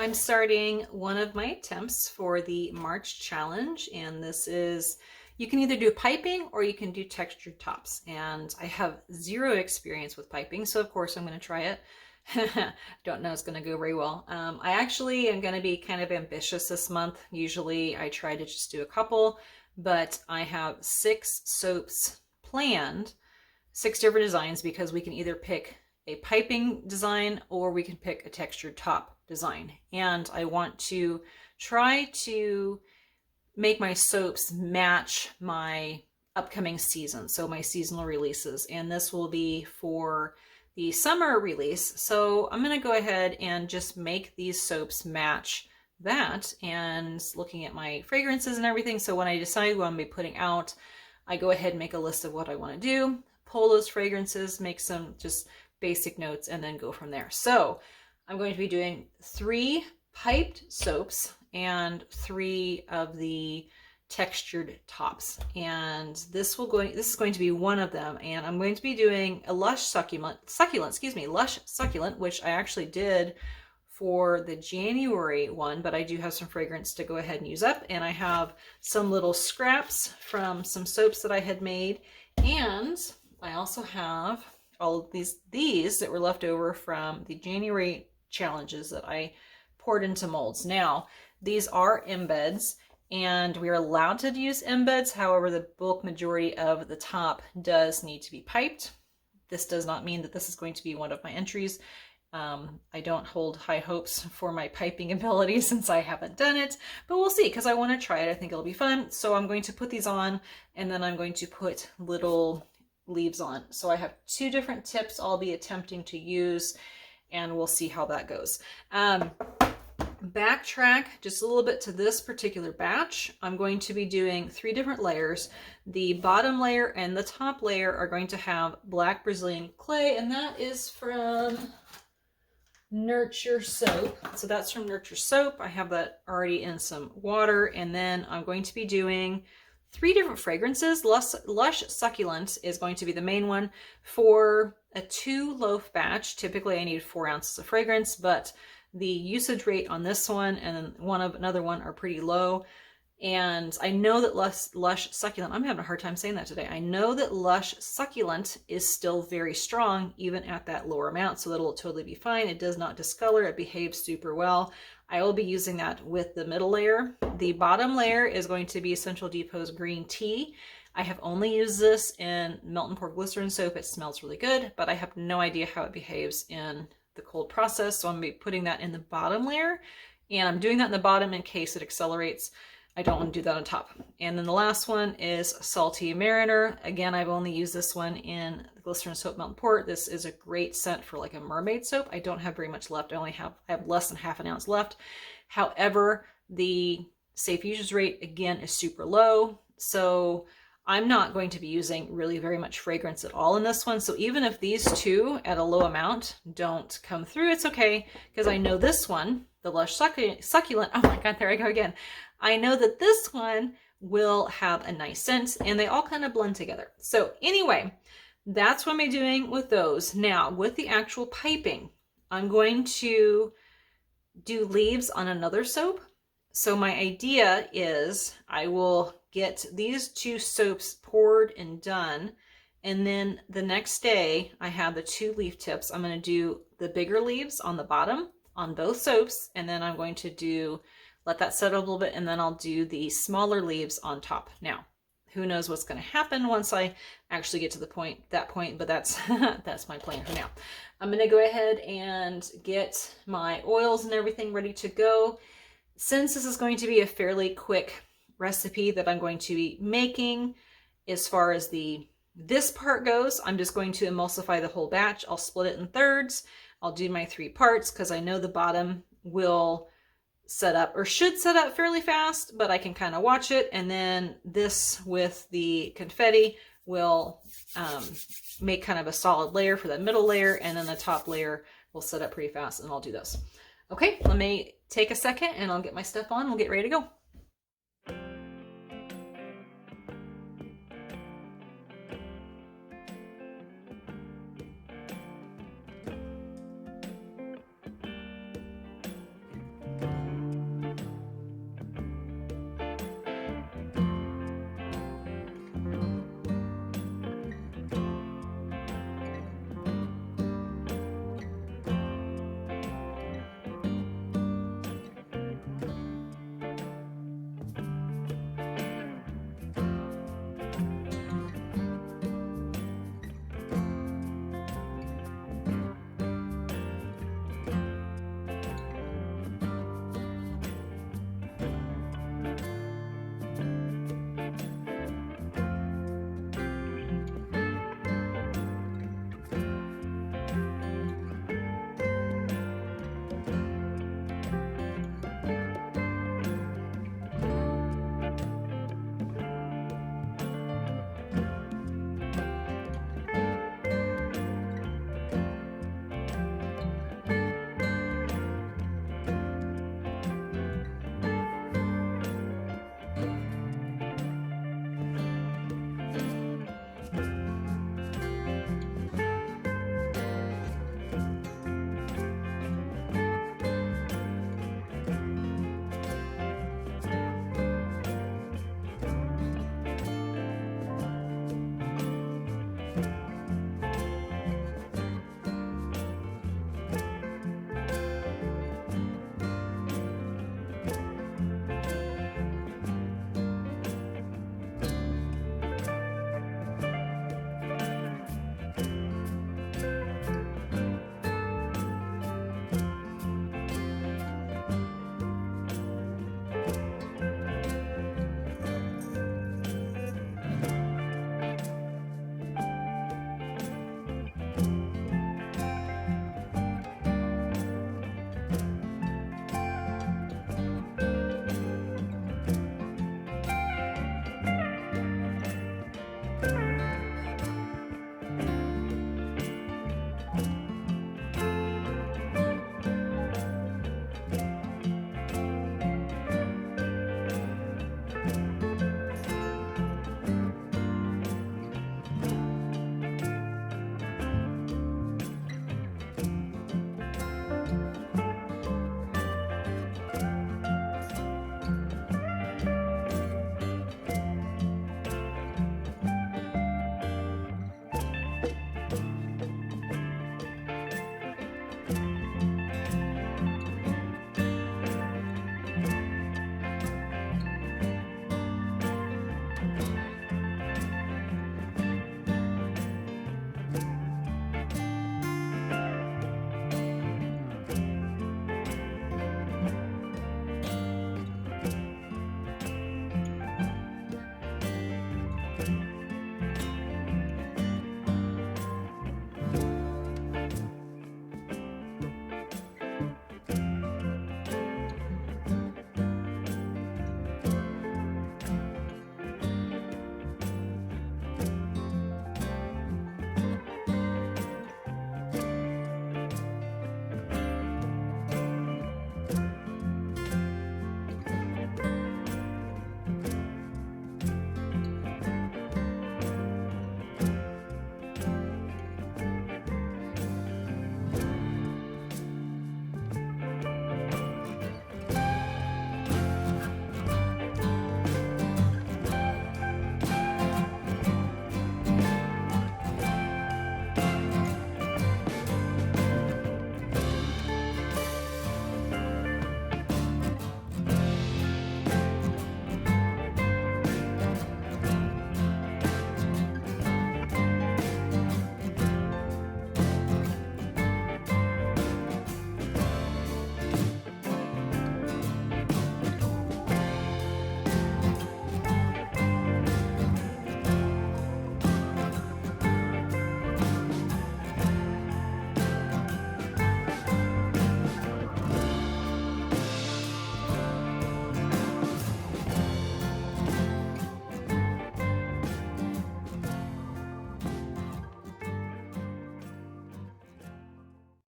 I'm starting one of my attempts for the March challenge, and this is, you can either do piping or you can do textured tops, and I have zero experience with piping, so of course I'm going to try it. Don't know it's going to go very well. I actually am going to be kind of ambitious this month. Usually I try to just do a couple, but I have 6 soaps planned, 6 different designs, because we can either pick a piping design or we can pick a textured top design. And I want to try to make my soaps match my upcoming season, so my seasonal releases, and this will be for the summer release. So I'm going to go ahead and just make these soaps match that, and looking at my fragrances and everything. So when I decide what I'm going to be putting out, I go ahead and make a list of what I want to do, pull those fragrances, make some just basic notes, and then go from there. So I'm going to be doing 3 piped soaps and 3 of the textured tops, and this is going to be one of them. And I'm going to be doing a Lush Succulent, Lush Succulent, which I actually did for the January one, but I do have some fragrance to go ahead and use up, and I have some little scraps from some soaps that I had made, and I also have all of these that were left over from the January challenges that I poured into molds. Now, these are embeds, and we are allowed to use embeds. However, the bulk majority of the top does need to be piped. This does not mean that this is going to be one of my entries. I don't hold high hopes for my piping ability since I haven't done it, but we'll see, because I want to try it. I think it'll be fun. So I'm going to put these on, and then I'm going to put little leaves on. So I have 2 different tips I'll be attempting to use, and we'll see how that goes. Backtrack just a little bit to this particular batch. I'm going to be doing 3 different layers. The bottom layer and the top layer are going to have black Brazilian clay, and that is from Nurture Soap. So that's from Nurture Soap. I have that already in some water, and then I'm going to be doing 3 different fragrances. Lush Succulent is going to be the main one. For a 2 loaf batch, typically I need 4 ounces of fragrance, but the usage rate on this one and another one are pretty low. And I know that Lush Succulent, I'm having a hard time saying that today. I know that Lush Succulent is still very strong, even at that lower amount, so that'll totally be fine. It does not discolor, it behaves super well. I will be using that with the middle layer. The bottom layer is going to be Essential Depot's green tea. I have only used this in Melt and Pour Glycerin soap. It smells really good, but I have no idea how it behaves in the cold process, so I'm going to be putting that in the bottom layer, and I'm doing that in the bottom in case it accelerates. I don't want to do that on top. And then the last one is Salty Mariner. Again, I've only used this one in the Glycerin Soap Melt and Pour. This is a great scent for like a mermaid soap. I don't have very much left. I have less than half an ounce left. However, the safe usage rate again is super low, so I'm not going to be using really very much fragrance at all in this one. So even if these 2 at a low amount don't come through, it's okay, because I know this one, the Lush Succulent, oh my god, there I go again. I know that this one will have a nice scent, and they all kind of blend together. So anyway, that's what I'm doing with those. Now, with the actual piping, I'm going to do leaves on another soap. So my idea is I will get these 2 soaps poured and done, and then the next day I have the 2 leaf tips. I'm going to do the bigger leaves on the bottom on both soaps, and then I'm going to let that settle a little bit, and then I'll do the smaller leaves on top. Now, who knows what's going to happen once I actually get to that point, but that's that's my plan for now. I'm going to go ahead and get my oils and everything ready to go. Since this is going to be a fairly quick recipe that I'm going to be making, as far as this part goes, I'm just going to emulsify the whole batch. I'll split it in thirds. I'll do my 3 parts because I know the bottom will set up, or should set up, fairly fast, but I can kind of watch it. And then this with the confetti will make kind of a solid layer for that middle layer, and then the top layer will set up pretty fast, and I'll do those. Okay, let me take a second and I'll get my stuff on. We'll get ready to go.